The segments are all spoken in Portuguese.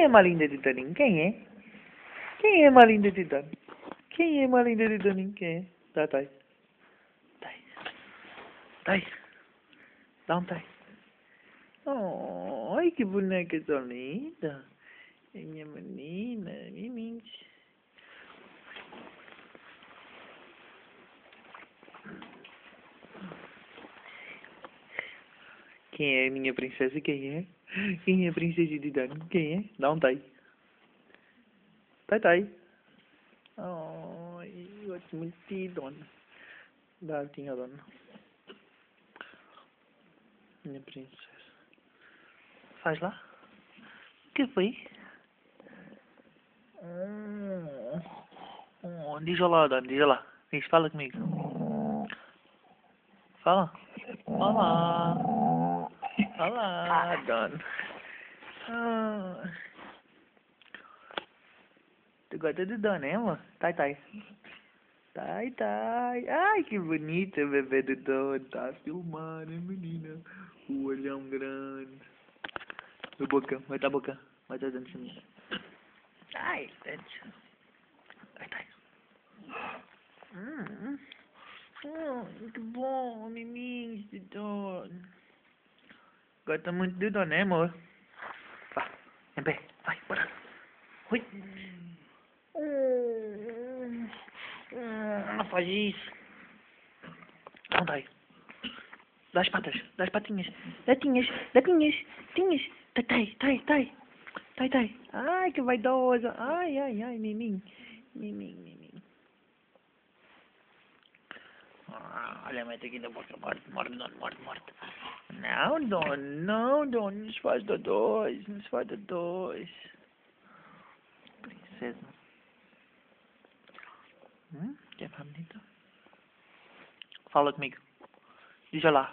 Quem é mais linda de Toninho? Quem é? Quem é mais linda de Toninho? Quem é mais linda de Toninho? Quem é? Tá. Tá. Dá um tá. Oh, ai que boneca tão linda. É minha menina, mimins. Quem é a minha princesa? Quem é? Quem é a princesa de Dani? Quem é? Dá um tai. Tai. Ai, eu te meti, dona. Dá, tinha dona. Minha princesa. Faz lá. O que foi? Diz lá, dona, diz lá. Diz, fala comigo. Fala. Olá, dona. Tu gosta de dona, hein, amor? Tai. Tai. Ai, que bonita, bebê do dono. Tá filmando, hein, menina? O olhão grande. O bocão, vai tá bocão. Vai tá dando chinês. Ai, dente. Ai, tá. Que bom, miminhos de dono. Gosta muito de dono, né, amor? Vá, em pé. Vai, bora. Ui. Não faz isso. Não dai. Dá as patas, dá as patinhas. Tinhas. Tai. Ai, que vaidosa. Ai, mimim. Olha, mete aqui na boca. Morde. Não, Dona. Não se faz de dois. Princesa. Que é mais bonita. Fala comigo. Diz lá.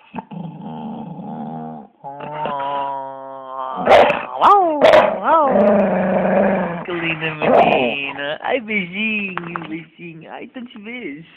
Que linda menina. Ai, beijinho. Ai, tantos beijos.